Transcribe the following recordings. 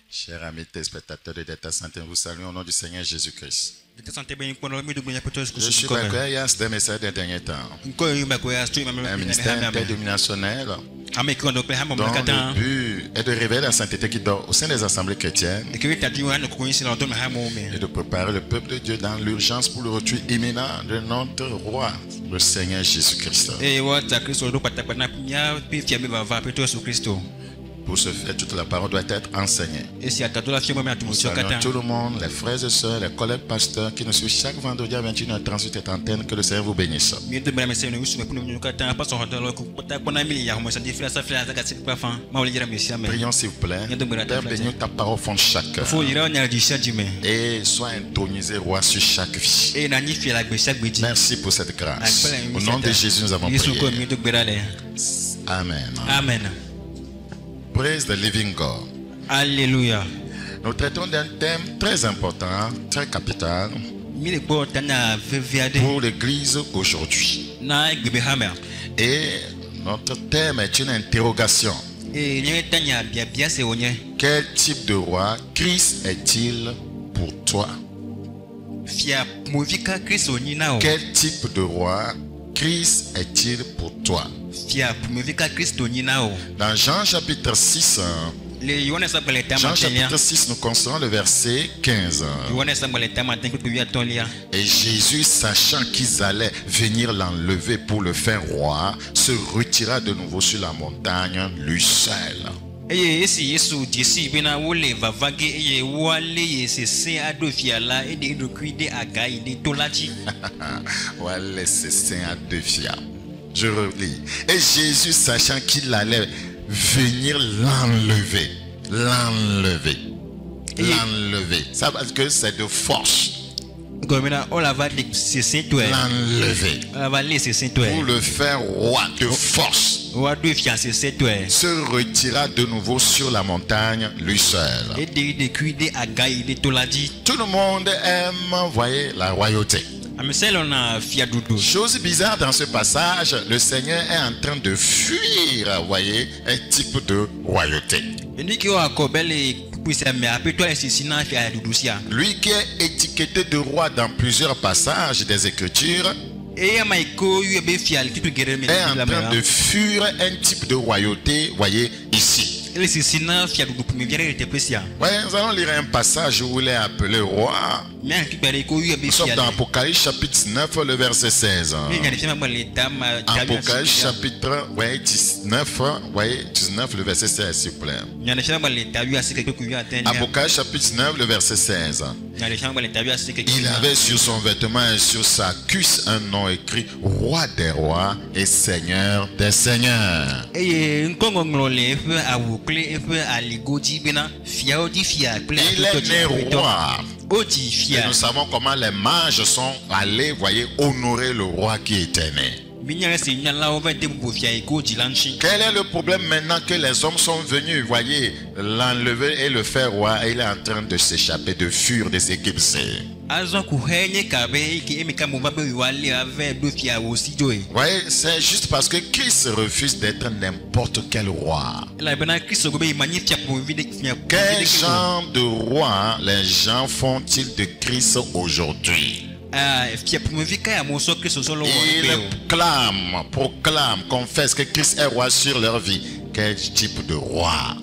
Chers amis téléspectateurs de Delta Santé, vous saluons au nom du Seigneur Jésus-Christ. Je suis Bakoyas des messages des derniers temps. Un ministère interdénominationnel dont le but est de révéler la sainteté qui dort au sein des assemblées chrétiennes et de préparer le peuple de Dieu dans l'urgence pour le retour imminent de notre roi, le Seigneur Jésus-Christ. Pour ce faire, toute la parole doit être enseignée. Nous saluons tout le monde, les frères et sœurs, les collègues pasteurs qui nous suivent chaque vendredi à 21h30 sur cette antenne. Que le Seigneur vous bénisse. Prions s'il vous plaît. Père béni, ta parole fonde chaque cœur. Et sois intronisé roi sur chaque vie. Merci pour cette grâce. Au nom de Jésus, nous avons prié. Amen. Amen. Praise the living God. Alléluia. Nous traitons d'un thème très important, très capital pour l'Église aujourd'hui. Et notre thème est une interrogation. Quel type de roi Christ est-il pour toi? Quel type de roi Christ est-il pour toi? Dans Jean chapitre 6, nous considérons le verset 15. Et Jésus, sachant qu'ils allaient venir l'enlever pour le faire roi, se retira de nouveau sur la montagne, lui seul. Je relis. Et Jésus, sachant qu'il allait venir l'enlever. Ça veut dire que c'est de force. L'enlever. Pour le faire roi de force. Se retira de nouveau sur la montagne, lui seul. Tout le monde aime, voyez, la royauté. Chose bizarre dans ce passage, le Seigneur est en train de fuir, voyez, un type de royauté. Lui qui est étiqueté de roi dans plusieurs passages des Écritures est en train de fuir un type de royauté, voyez, ici. Ouais, nous allons lire un passage où il est appelé roi. Nous sommes dans Apocalypse chapitre 9, le verset 16. Apocalypse chapitre 19, le verset 16, s'il vous plaît. Apocalypse chapitre 9, le verset 16. Il avait sur son vêtement et sur sa cuisse un nom écrit Roi des rois et Seigneur des seigneurs. Il est né roi. Et nous savons comment les mages sont allés, voyez, honorer le roi qui était né. Quel est le problème maintenant que les hommes sont venus, voyez, l'enlever et le faire roi, et il est en train de s'échapper, de fuir, de s'éclipser. Voyez, c'est juste parce que Christ refuse d'être n'importe quel roi. Quel genre de roi les gens font-ils de Christ aujourd'hui? Il proclame, confesse que Christ est roi sur leur vie. Quel type de roi?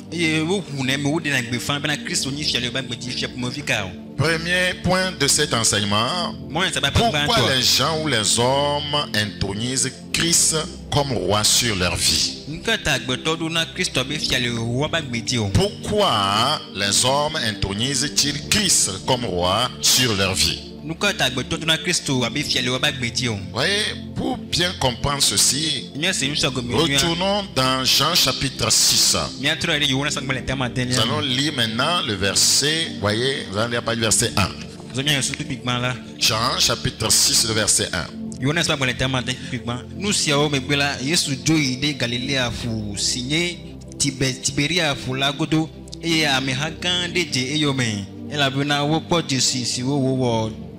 Premier point de cet enseignement. Pourquoi les gens ou les hommes intronisent Christ comme roi sur leur vie? Pourquoi les hommes intronisent-ils Christ comme roi sur leur vie? Voyez, pour bien comprendre ceci, retournons dans Jean chapitre 6. Nous allons lire maintenant le verset, voyez, nous allons lire par le verset 1. Jean chapitre 6, le verset 1.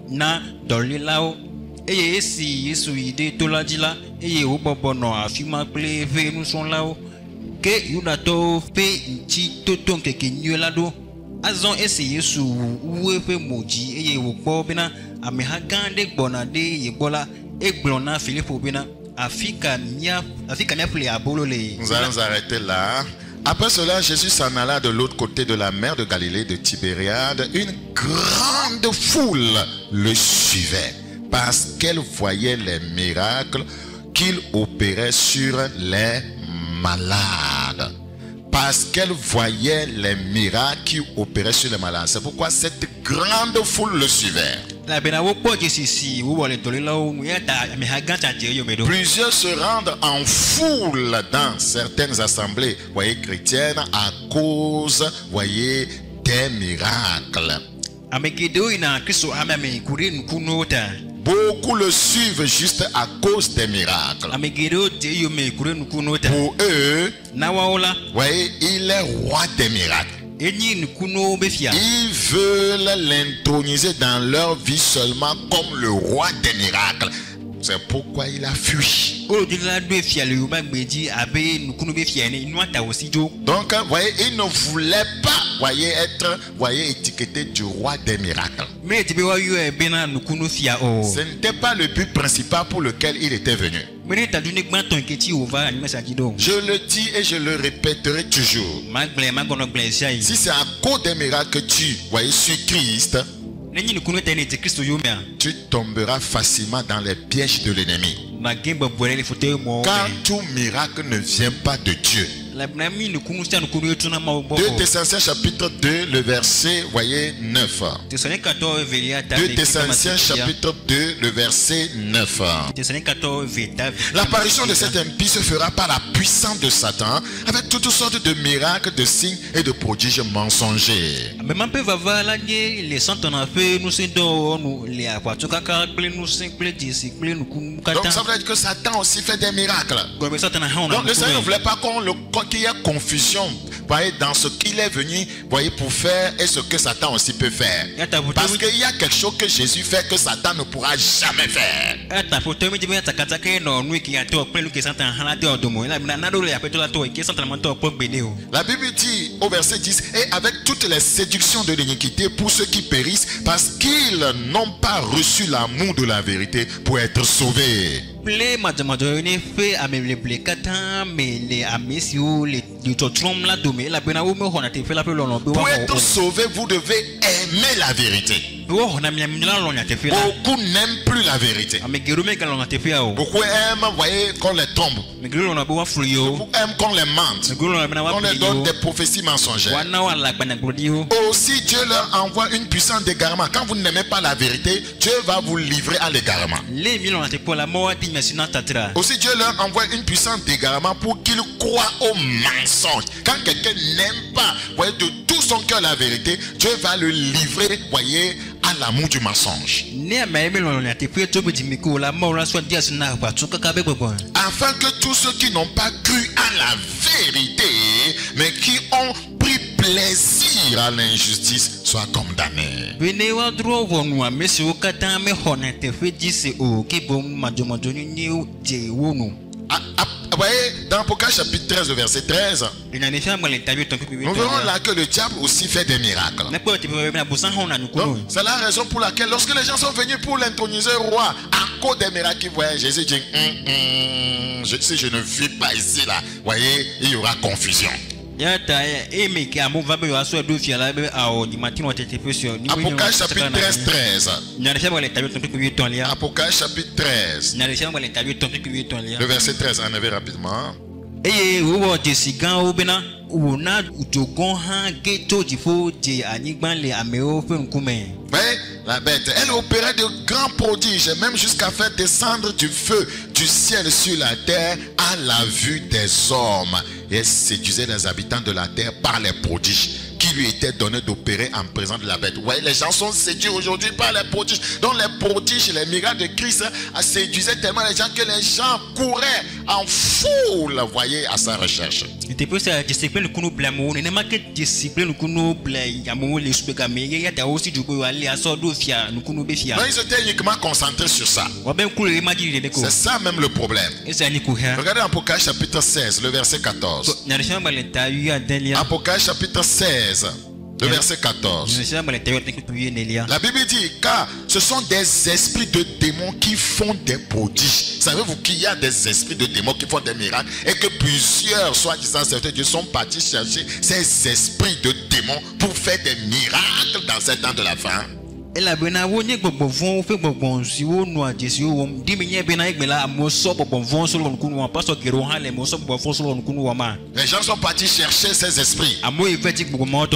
na dolilao eye esi Yesu ide toladila eye obobono afima ple ve nu son lao ke yudato pe nti toton keke nyelado azon ese Yesu uwefe moji eye wokpo bina ameha gande gbona de yegbola eglona Philippe bina afika mia pli abolo le. Nous allons arrêter là. Après cela, Jésus s'en alla de l'autre côté de la mer de Galilée, de Tibériade. Une grande foule le suivait parce qu'elle voyait les miracles qu'il opérait sur les malades. Parce qu'elle voyait les miracles qu'il opérait sur les malades. C'est pourquoi cette grande foule le suivait. Plusieurs se rendent en foule dans certaines assemblées, voyez, chrétiennes, à cause, voyez, des miracles. Beaucoup le suivent juste à cause des miracles. Pour eux, voyez, il est roi des miracles. Ils veulent l'introniser dans leur vie seulement comme le roi des miracles. C'est pourquoi il a fui. Donc, voyez, il ne voulait pas, voyez, être, voyez, étiqueté du roi des miracles. Ce n'était pas le but principal pour lequel il était venu. Je le dis et je le répéterai toujours. Si c'est à cause des miracles que tu, voyez, suis Christ, tu tomberas facilement dans les pièges de l'ennemi. Car tout miracle ne vient pas de Dieu. 2 Thessaloniciens chapitre 2, le verset, voyez, 9. 2 Thessaloniciens chapitre 2, le verset 9. L'apparition de cet impie se fera par la puissance de Satan, avec toutes sortes de miracles, de signes et de prodiges mensongers. Donc ça veut dire que Satan aussi fait des miracles. Donc le Seigneur ne voulait pas qu'il y ait confusion, voyez, dans ce qu'il est venu, voyez, pour faire et ce que Satan aussi peut faire. Parce qu'il y a quelque chose que Jésus fait que Satan ne pourra jamais faire. La Bible dit au verset 10, et avec toutes les séductions de l'iniquité pour ceux qui périssent, parce qu'ils n'ont pas reçu l'amour de la vérité pour être sauvés. Pour être sauvé, vous devez aimer la vérité. Beaucoup n'aiment plus la vérité. Beaucoup aiment, voyez, qu'on les tombe. Beaucoup aiment qu'on les mente, qu'on les donne des prophéties mensongères. Aussi Dieu leur envoie une puissance d'égarement. Quand vous n'aimez pas la vérité, Dieu va vous livrer à l'égarement. Aussi Dieu leur envoie une puissance d'égarement pour qu'ils croient au mensonge. Quand quelqu'un n'aime pas, voyez, de tout son cœur la vérité, Dieu va le livrer, voyez, à l'amour du mensonge. Afin que tous ceux qui n'ont pas cru à la vérité, mais qui ont pris plaisir à l'injustice, soient condamnés. Vous voyez, dans Apocalypse chapitre 13, verset 13, nous verrons là que le diable aussi fait des miracles. C'est la raison pour laquelle lorsque les gens sont venus pour l'introniser roi, à cause des miracles qu'ils voyaient, Jésus dit, si je ne vis pas ici, là, voyez, il y aura confusion. Apocalypse chapitre 13. Apocalypse chapitre 13. Le verset 13, en avait rapidement. Mais la bête, elle opérait de grands prodiges, même jusqu'à faire descendre du feu du ciel sur la terre à la vue des hommes. Et elle séduisait les habitants de la terre par les prodiges qui lui étaient donnés d'opérer en présence de la bête. Vous voyez, les gens sont séduits aujourd'hui par les prodiges. Donc les prodiges, les miracles de Christ séduisaient tellement les gens que les gens couraient en foule, voyez, à sa recherche. Donc ils étaient uniquement concentrés sur ça. C'est ça même le problème. Regardez Apocalypse chapitre 16, le verset 14. Apocalypse chapitre 16. Le verset 14. La Bible dit, car ce sont des esprits de démons qui font des prodiges. Savez-vous qu'il y a des esprits de démons qui font des miracles et que plusieurs, soi-disant certains dieux, sont partis chercher ces esprits de démons pour faire des miracles dans ces temps de la fin? Les gens sont partis chercher ces esprits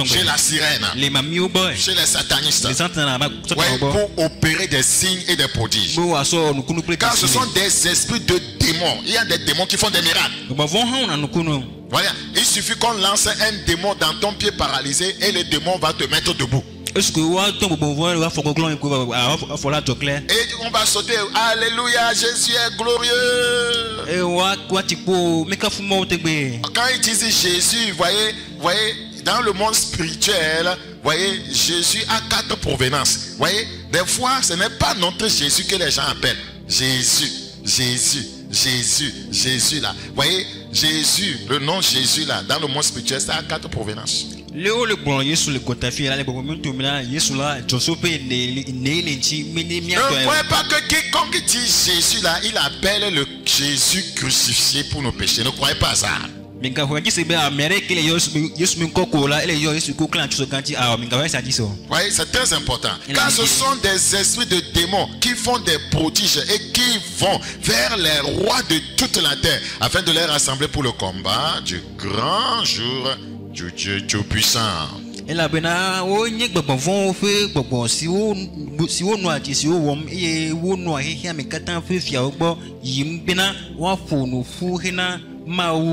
chez la sirène, chez les satanistes, pour opérer des signes et des prodiges. Car ce sont des esprits de démons. Il y a des démons qui font des miracles. Voilà. Il suffit qu'on lance un démon dans ton pied paralysé et le démon va te mettre debout. Et on va sauter. Alléluia, Jésus est glorieux. Quand ils disent Jésus, voyez, dans le monde spirituel, voyez, Jésus a 4 provenances. Voyez, des fois, ce n'est pas notre Jésus que les gens appellent. Jésus là. Voyez, Jésus, le nom Jésus là, dans le monde spirituel, ça a 4 provenances. Ne croyez pas que quiconque dit Jésus là, il appelle le Jésus crucifié pour nos péchés. Ne croyez pas ça. Oui, c'est très important. Car ce sont des esprits de démons qui font des prodiges et qui vont vers les rois de toute la terre afin de les rassembler pour le combat du grand jour du Dieu Tout-Puissant.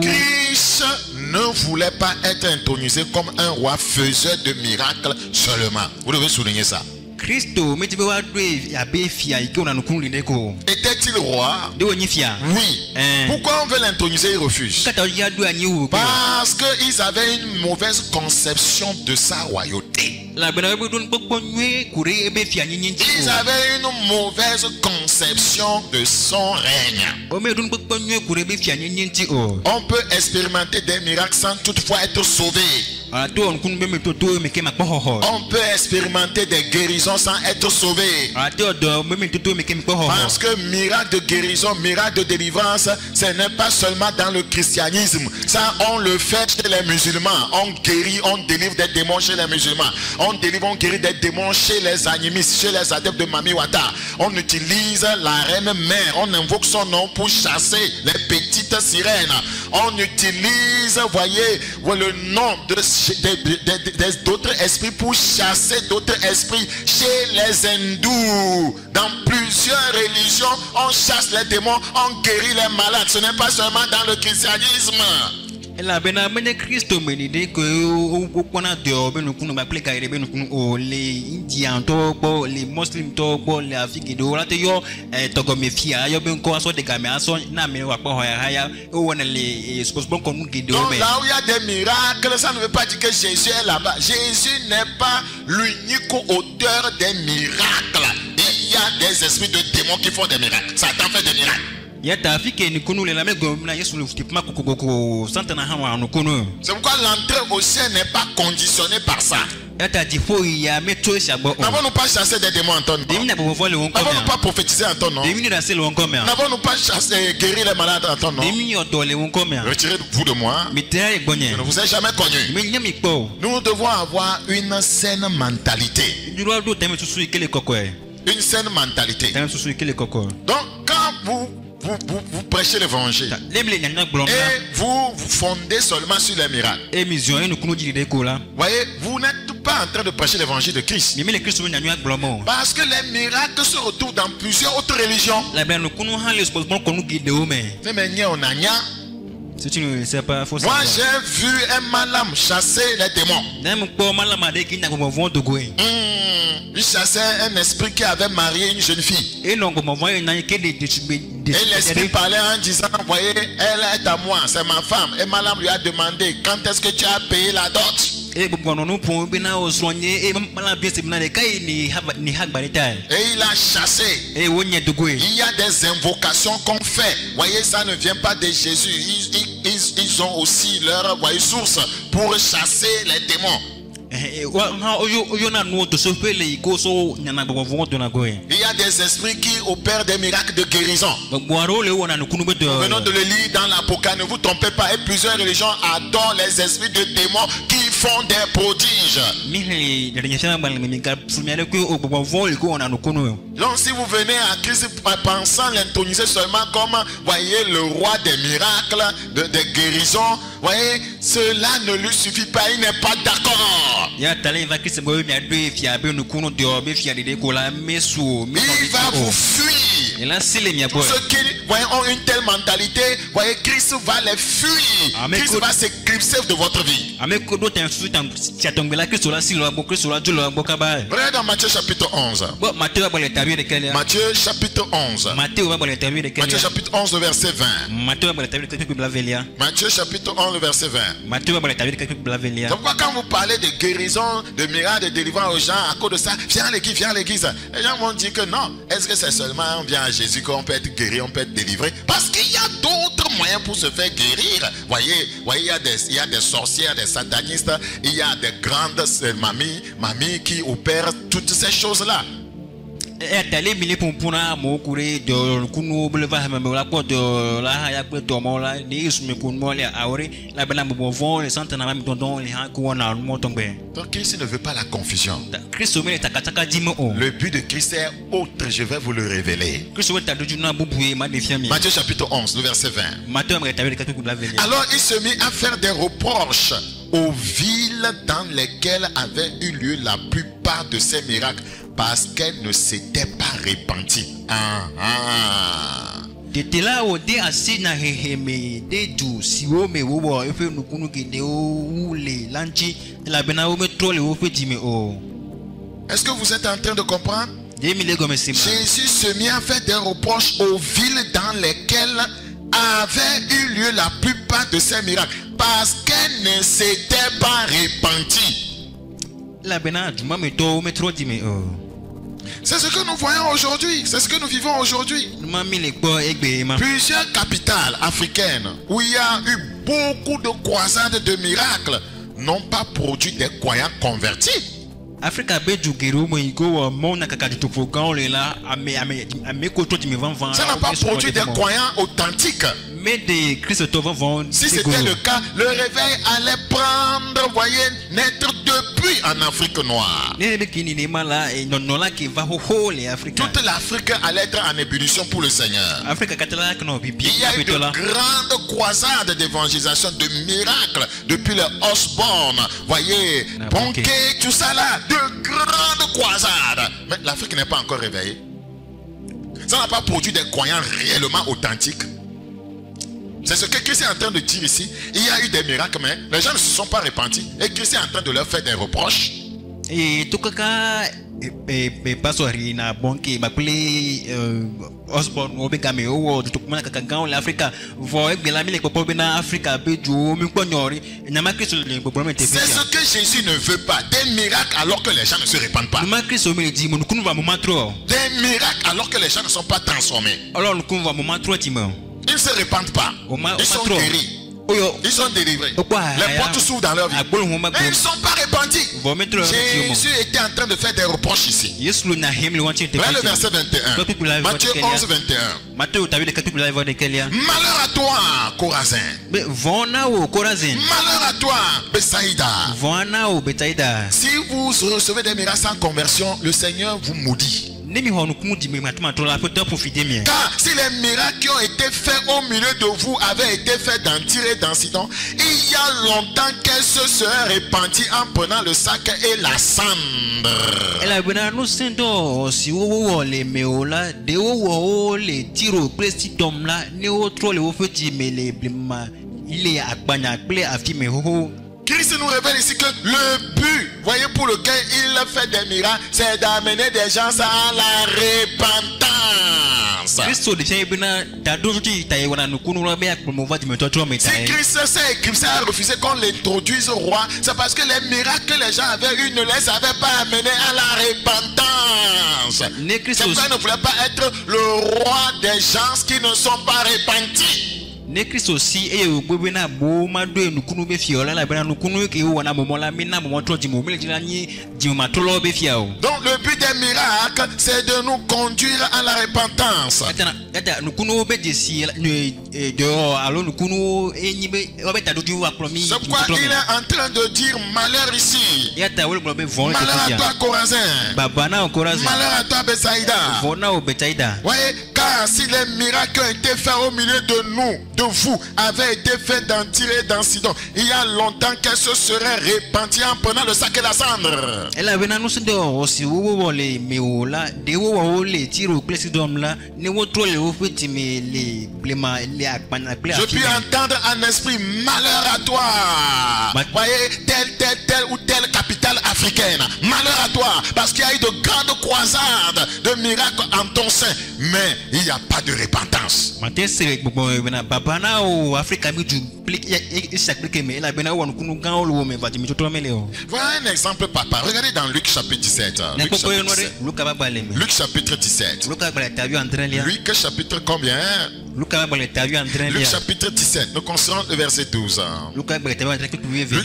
Christ ne voulait pas être intronisé comme un roi faiseur de miracles seulement. Vous devez souligner ça. Était-il roi? Oui. Pourquoi on veut l'introniser? Il refuse. Parce qu'ils avaient une mauvaise conception de sa royauté. Ils avaient une mauvaise conception de son règne. On peut expérimenter des miracles sans toutefois être sauvé. On peut expérimenter des guérisons sans être sauvé. Parce que miracle de guérison, miracle de délivrance, ce n'est pas seulement dans le christianisme. Ça, on le fait chez les musulmans. On guérit, on délivre des démons chez les musulmans. On guérit des démons chez les animistes, chez les adeptes de Mami Wata. On utilise la reine mère. On invoque son nom pour chasser les petites sirènes. On utilise, voyez, le nom d'autres esprits pour chasser d'autres esprits chez les hindous. Dans plusieurs religions, on chasse les démons, on guérit les malades. Ce n'est pas seulement dans le christianisme. Les Indiens, les Muslims, les Africains, donc là où il y a des miracles, ça ne veut pas dire que Jésus est là-bas. Jésus n'est pas l'unique auteur des miracles. Il y a des esprits de démons qui font des miracles. Satan fait des miracles. C'est pourquoi l'entrée au ciel n'est pas conditionnée par ça. N'avons-nous pas chassé des démons en ton nom? N'avons-nous pas prophétisé en ton nom? N'avons-nous pas chassé, guéri les malades en ton nom? Retirez-vous de moi. Je ne vous ai jamais connu. Nous devons avoir une saine mentalité. Une saine mentalité. Donc quand vous prêchez l'évangile et vous fondez seulement sur les miracles, voyez, vous n'êtes pas en train de prêcher l'évangile de Christ. Parce que les miracles se retrouvent dans plusieurs autres religions. Si tu ne sais pas, faut moi j'ai vu un malam chasser les démons. Il chassait un esprit qui avait marié une jeune fille. Et l'esprit parlait en disant, voyez, elle est à moi, c'est ma femme. Et malam lui a demandé, quand est-ce que tu as payé la dot? Et il a chassé. Il y a des invocations qu'on fait. Voyez, ça ne vient pas de Jésus. Ils ont aussi leur source pour chasser les démons. Il y a des esprits qui opèrent des miracles de guérison. Nous venons de le lire dans l'Apocalypse. Ne vous trompez pas. Et plusieurs religions adorent les esprits de démons qui font des prodiges. Donc si vous venez à Christ pensant l'introniser seulement comme, voyez, le roi des miracles, des guérisons, voyez, cela ne lui suffit pas. Il n'est pas d'accord. Il va vous fuir. Tous ceux qui, voyez, ont une telle mentalité, voyez, Christ va les fuir. Christ va s'éclipser de votre vie. Regardez dans Matthieu chapitre 11. Matthieu chapitre 11. Matthieu chapitre 11 verset 20. Matthieu chapitre 11 verset 20. Pourquoi quand vous parlez de guérison, de miracles, de délivrance aux gens, à cause de ça, viens à l'église, viens à l'église. Les gens vont dire que non. Est-ce que c'est seulement on vient à Jésus qu'on peut être guéri, on peut être délivré? Parce qu'il y a d'autres moyens pour se faire guérir. Voyez, il y a des sorcières, des satanistes, il y a des grandes mamies qui opèrent toutes ces choses-là. Donc Christ ne veut pas la confusion. Le but de Christ est autre, je vais vous le révéler. Matthieu chapitre 11, le verset 20. Alors il se mit à faire des reproches aux villes dans lesquelles avaient eu lieu la plupart de ces miracles, parce qu'elles ne s'étaient pas répandues. Est-ce que vous êtes en train de comprendre? Jésus se mit à faire des reproches aux villes dans lesquelles avaient eu lieu la plupart de ces miracles, parce qu'elles ne s'étaient pas répandues. C'est ce que nous voyons aujourd'hui. C'est ce que nous vivons aujourd'hui. Plusieurs capitales africaines où il y a eu beaucoup de croisades de miracles n'ont pas produit des croyants convertis. Ça n'a pas produit des croyants authentiques. Si c'était le cas, le réveil allait prendre, voyez, naître depuis en Afrique noire. Toute l'Afrique allait être en ébullition pour le Seigneur. Il y a eu de grandes croisades d'évangélisation, de miracles depuis le Osborne, voyez, Bonquet, tout ça là, de grandes croisades. Mais l'Afrique n'est pas encore réveillée. Ça n'a pas produit des croyants réellement authentiques. C'est ce que Christ est en train de dire ici. Il y a eu des miracles, mais les gens ne se sont pas répandus. Et Christ est en train de leur faire des reproches. Et tout cas, c'est ce que Jésus ne veut pas. Des miracles alors que les gens ne se répandent pas. Des miracles alors que les gens ne sont pas transformés. Ils ne se répandent pas. Ils sont guéris. Ils sont délivrés. Les portes s'ouvrent dans leur vie. Mais ils ne sont pas répandus. Jésus était en train de faire des reproches ici. Voilà le verset 21. Matthieu 11, 21. Malheur à toi, Chorazin. Malheur à toi, Bethsaïda. Si vous recevez des miracles sans conversion, le Seigneur vous maudit. Car si les miracles qui ont été faits au milieu de vous avaient été faits dans Tyr et dans Sidon, il y a longtemps qu'elles se seraient répandues en prenant le sac et la cendre. Christ nous révèle ici que le but, voyez, pour lequel il fait des miracles, c'est d'amener des gens à la repentance. Si Christ s'est éclipsé à refuser qu'on l'introduise au roi, c'est parce que les miracles que les gens avaient eu ne les avaient pas amenés à la repentance. C'est pourquoi il ne voulait pas être le roi des gens qui ne sont pas repentis. ne Christ aussi e yo gbebe na bo ma do enukunu be fi ola la be na nukunu ke wo na momo la mi na momo tro di mo mi le di ni di ma to lo be fi o. Donc le but des miracles c'est de nous conduire à la repentance. Eta nukunu be di si de alo nukunu enyi be o be ta do di wa promi. C'est pourquoi il est en train de dire malheur ici. Yata wo be von. Malheur à toi Corazin. Baba na Corazin. Malheur à toi Betsaïda. Vona o Betsaïda. Voyez, car si les miracles ont été faits au milieu de nous, de vous, avaient été faits dans Tyr et dans Sidon, il y a longtemps qu'elles se seraient répandues en prenant le sac et la cendre. Elle avait annoncé aussi où les méola, des où les tirs au Sidon là, ne vous trouvez les petits mais les pléma, les akpana. Je puis entendre en esprit malheur à toi. Voyez, telle ou telle capitale africaine. Malheur à toi, parce qu'il y a eu de grandes croisades de miracles en ton sein, mais il n'y a pas de repentance. Voilà un exemple, papa. Regardez dans Luc chapitre 17. Luc chapitre 17. Luc chapitre combien? Luc chapitre 17. Nous considérons le verset 12. Luc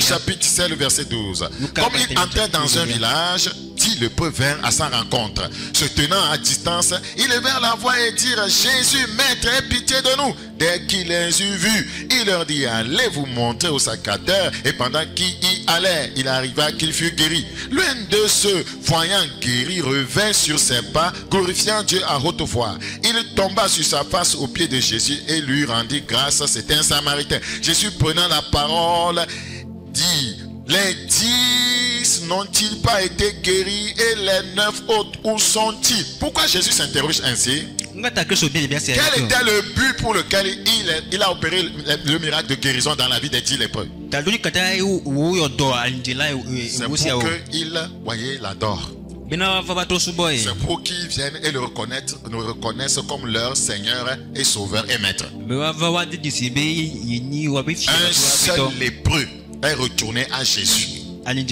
chapitre 17, le verset 12. Comme il entrait dans un village, 10 lépreux vinrent à sa rencontre. Se tenant à distance, ils levèrent la voix et dirent: Jésus, maître, aie pitié de nous. Dès qu'ils les eurent vus, il leur dit: allez vous montrer au sacateur. Et pendant qu'il y allait, il arriva qu'il fut guéri. L'un de ceux, voyant guéri, revint sur ses pas, glorifiant Dieu à haute voix. Il tomba sur sa face aux pieds de Jésus et lui rendit grâce. C'était un Samaritain. Jésus, prenant la parole, dit: les 10 n'ont-ils pas été guéris et les 9 autres, où sont-ils? Pourquoi Jésus s'interroge ainsi? Quel était le but pour lequel il a opéré le miracle de guérison dans la vie des 10 lépreux? C'est pour qu'il, voyez, l'adore. C'est pour qu'ils viennent et nous reconnaissent comme leur Seigneur et Sauveur et Maître. Un seul lépreux est retourné à Jésus. Les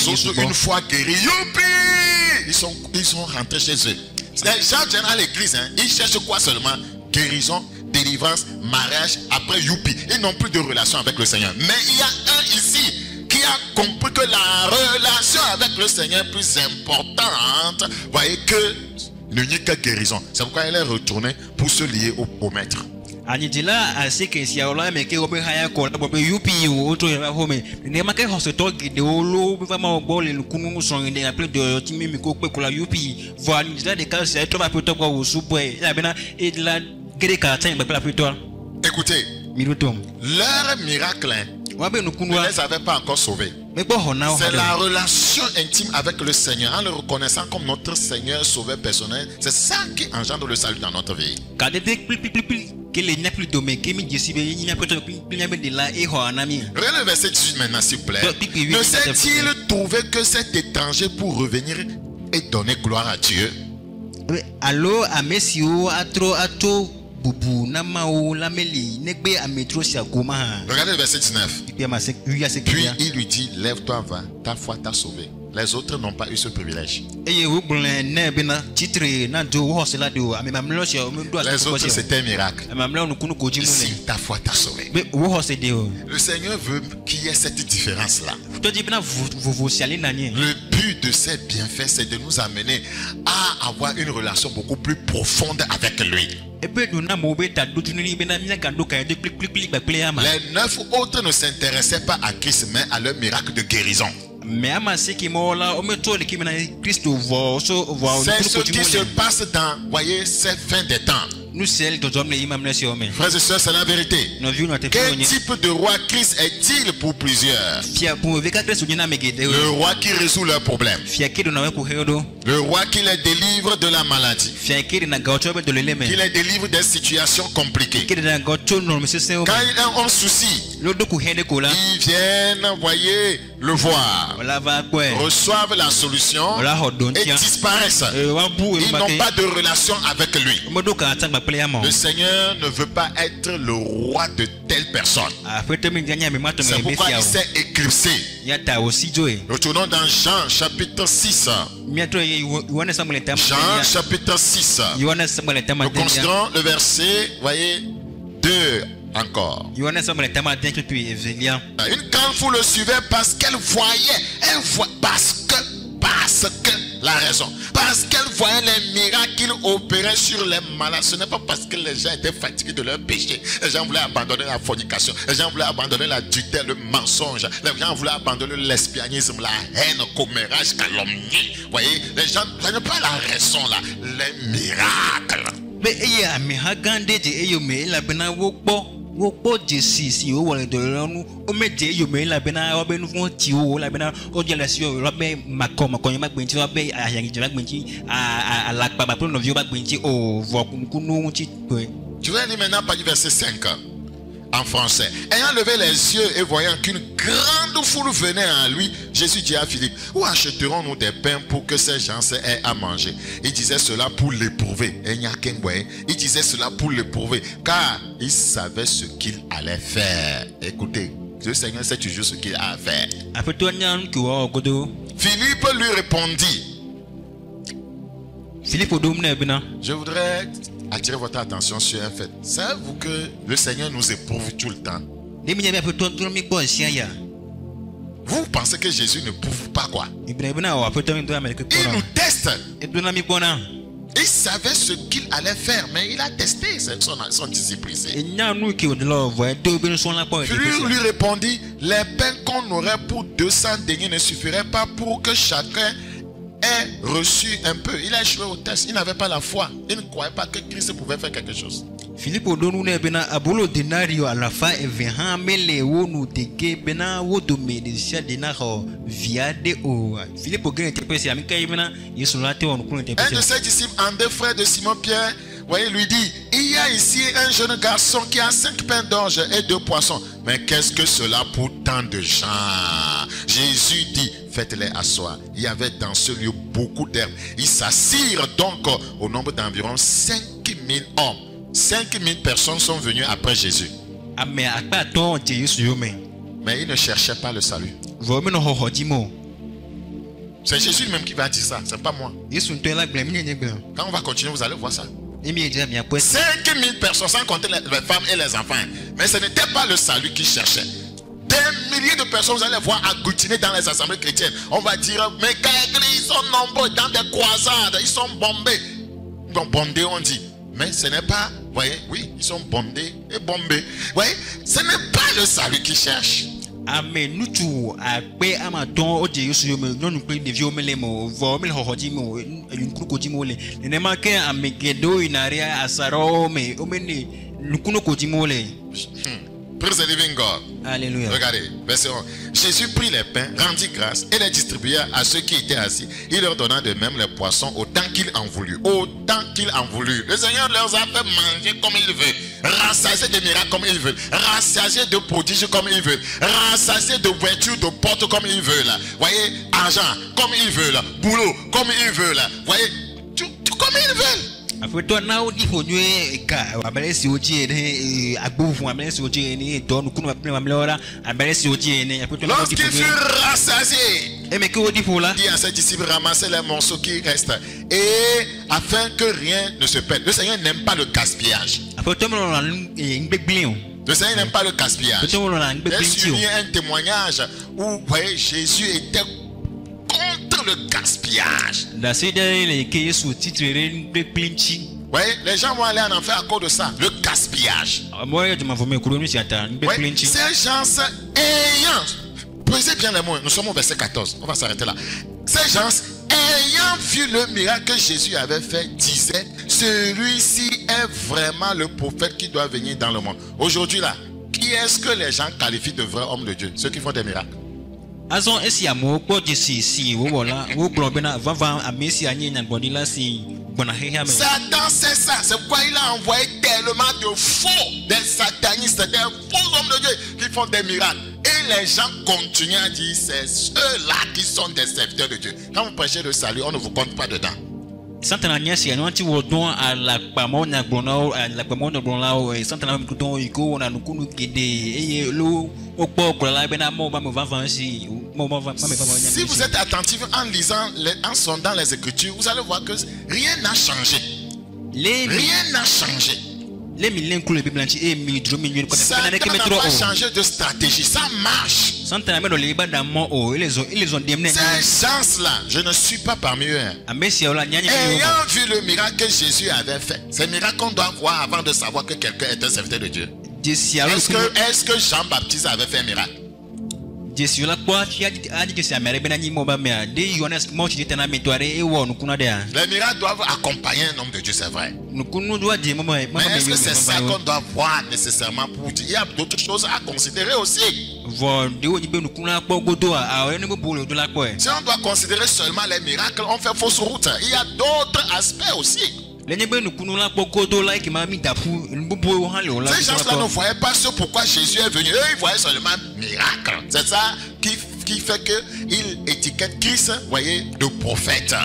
autres, une fois guéris, youpi, ils sont rentrés chez eux. Les gens viennent à l'église, ils cherchent quoi seulement? Guérison, délivrance, mariage, après youpi. Ils n'ont plus de relation avec le Seigneur. Mais il y a un ici qui a compris que la relation avec le Seigneur est plus importante, voyez, que l'unique guérison. C'est pourquoi elle est retournée pour se lier au Maître. Anidila asike si aola meke obe haya ko la bobe yupi oto ya home ne make hospital de olo vraiment bol le kunu son ne appel de timi mi ko pe ko la yupi voilà anidila de cas c'est trop peu quoi au soupe ya bena et la gere ka tin ba plutôt. Écoutez, leur miracle ne les avait pas encore sauvés. C'est la relation intime avec le Seigneur, en le reconnaissant comme notre Seigneur sauveur personnel. C'est ça qui engendre le salut dans notre vie. Regardez le verset 18 maintenant, s'il vous plaît. Ne s'est-il trouvé que cet étranger pour revenir et donner gloire à Dieu? Regardez le verset 19. Puis il lui dit: lève-toi, va, ta foi t'a sauvé. Les autres n'ont pas eu ce privilège. Les autres, c'était un miracle. Ici, ta foi t'a sauvé. Le Seigneur veut qu'il y ait cette différence-là. Le but de ces bienfaits, c'est de nous amener à avoir une relation beaucoup plus profonde avec lui. Les 9 autres ne s'intéressaient pas à Christ, mais à leur miracle de guérison. C'est ce qui se passe dans, voyez, ces fins des temps. Frères et sœurs, c'est la vérité. Quel type de roi Christ est-il pour plusieurs? Le roi qui résout leurs problèmes. Le roi qui les délivre de la maladie. Qui les délivre des situations compliquées. Quand ils ont un souci, ils viennent, voyez, le voir, reçoivent la solution et disparaissent. Ils n'ont pas de relation avec lui. Le Seigneur ne veut pas être le roi de telle personne. C'est pourquoi il s'est éclipsé. Retournons dans Jean chapitre 6. Jean chapitre 6. Nous considérons le verset, voyez, 2. 2 encore. Une grande foule le suivait parce qu'elle voyait. Parce que la raison. Parce qu'elle voyait les miracles qu'il opérait sur les malades. Ce n'est pas parce que les gens étaient fatigués de leur péché. Les gens voulaient abandonner la fornication. Les gens voulaient abandonner l'adultère, le mensonge. Les gens voulaient abandonner l'espianisme, la haine, le commérage, calomnie. Vous voyez, les gens, ce n'est pas la raison là. Les miracles. Mais il y a un miracle wokpo jesi si o wole do lonu o meje yo me la bena o be nu fun ti o la bena o je la si o lo be makon yin magbe ti o be ayan je magbe ti alagba ba pro no vi o magbe ti o vo kunu ti pe. Tu vas lire maintenant page verset 5 en français. Ayant levé les yeux et voyant qu'une grande foule venait à lui, Jésus dit à Philippe: où achèterons-nous des pains pour que ces gens aient à manger? Il disait cela pour l'éprouver. Il disait cela pour l'éprouver, car il savait ce qu'il allait faire. Écoutez, le Seigneur sait toujours ce qu'il a à faire. Philippe lui répondit: je voudrais attirer votre attention sur un fait. Savez-vous que le Seigneur nous éprouve tout le temps? Vous pensez que Jésus ne prouve pas quoi? Il nous teste. Il savait ce qu'il allait faire, mais il a testé son disciple ici. Philippe lui répondit: les pains qu'on aurait pour 200 deniers ne suffiraient pas pour que chacun ait reçu un peu. Il a échoué au test. Il n'avait pas la foi. Il ne croyait pas que Christ pouvait faire quelque chose. Philippe donu bena abolo denario ala fa evehan mele wonu teke bena wodome de sia denaro viade o. Philippe gagne interpréter ami kay bena yesu late on ko interpréter. Un de ses disciples, André, frère de Simon Pierre, voyez, lui dit: il y a ici un jeune garçon qui a 5 pains d'orge et 2 poissons. Mais qu'est-ce que cela pour tant de gens? Jésus dit: faites-les asseoir. Il y avait dans ce lieu beaucoup d'herbes. Ils s'assirent donc au nombre d'environ 5000 hommes. 5000 personnes sont venues après Jésus. Mais ils ne cherchaient pas le salut. C'est Jésus lui-même qui va dire ça, c'est pas moi. Quand on va continuer, vous allez voir ça. 5000 personnes, sans compter les femmes et les enfants. Mais ce n'était pas le salut qu'ils cherchaient. Des milliers de personnes, vous allez voir, agglutinées dans les assemblées chrétiennes. On va dire: mais ils sont nombreux dans des croisades, ils sont bombés. Donc bondés, on dit. Mais ce n'est pas, vous voyez, oui, ils sont bondés et bombés. Vous voyez, ce n'est pas le salut qu'ils cherchent. Amen. Nous tous, après Amaton, au Dieu, nous nous prenons des vieux mélémos, vomi le hodimo, une crocodimo, les manqués à Megedo, une area à Saro, mais au menu, nous connaissons. Praise the living God. Alléluia. Regardez, verset 1. Jésus prit les pains, rendit grâce et les distribua à ceux qui étaient assis. Il leur donna de même les poissons autant qu'il en voulut. Autant qu'il en voulut. Le Seigneur leur a fait manger comme il veut. Rassasier de miracles comme il veut. Rassasier de prodiges comme il veut. Rassasier de voitures, de portes comme il veut. Voyez, argent comme il veut. Boulot comme il veut. Voyez, tout comme il veut. Afuto na odi fonwe ka abalesi oji ene agbofu abalesi oji ene donu kunu amlora abalesi oji ene afuto na odi fonwe. Lorsqu'il fut rassasié, et mais que odi fola dit à ses disciples: ramassez les morceaux qui restent et afin que rien ne se perde. Le Seigneur n'aime pas le gaspillage. Afuto mo na ngbegbin. Le Seigneur n'aime pas le gaspillage. Il y a un témoignage où, voyez, Jésus était contre le gaspillage. Oui, les gens vont aller en enfer à cause de ça, le gaspillage. Oui, ces gens ayant, pesez bien les mots, nous sommes au verset 14, on va s'arrêter là. Ces gens ayant vu le miracle que Jésus avait fait, disaient: celui-ci est vraiment le prophète qui doit venir dans le monde. Aujourd'hui là, qui est-ce que les gens qualifient de vrais hommes de Dieu? Ceux qui font des miracles. Satan sait ça, c'est pourquoi il a envoyé tellement de faux, des satanistes, des faux hommes de Dieu qui font des miracles. Et les gens continuent à dire: c'est ceux-là qui sont des serviteurs de Dieu. Quand vous prêchez le salut, on ne vous compte pas dedans. Santana nyasi anwanti wodon ala pamona gbonao ala pamona gbonao Santana mkuton iko na nukunu kede eye lo okpo okola be na mo ba mo vanvansi mo ba me ba. Si vous êtes attentif en lisant en sondant les Écritures, vous allez voir que rien n'a changé. Rien n'a changé. Satan n'a pas changé de stratégie, ça marche. Ces gens-là, je ne suis pas parmi eux. Ayant vu le miracle que Jésus avait fait, c'est le miracle qu'on doit voir avant de savoir que quelqu'un est un serviteur de Dieu. Est-ce que Jean-Baptiste avait fait un miracle? Les miracles doivent accompagner un homme de Dieu, c'est vrai. Mais est-ce que c'est ça qu'on doit voir nécessairement pour dire? Il y a d'autres choses à considérer aussi. Si on doit considérer seulement les miracles, on fait fausse route. Il y a d'autres aspects aussi. Ces gens-là ne voyaient pas ce pourquoi Jésus est venu. Eux, ils voyaient seulement miracle. C'est ça qui fait qu'ils étiquettent Christ, voyez, de prophète.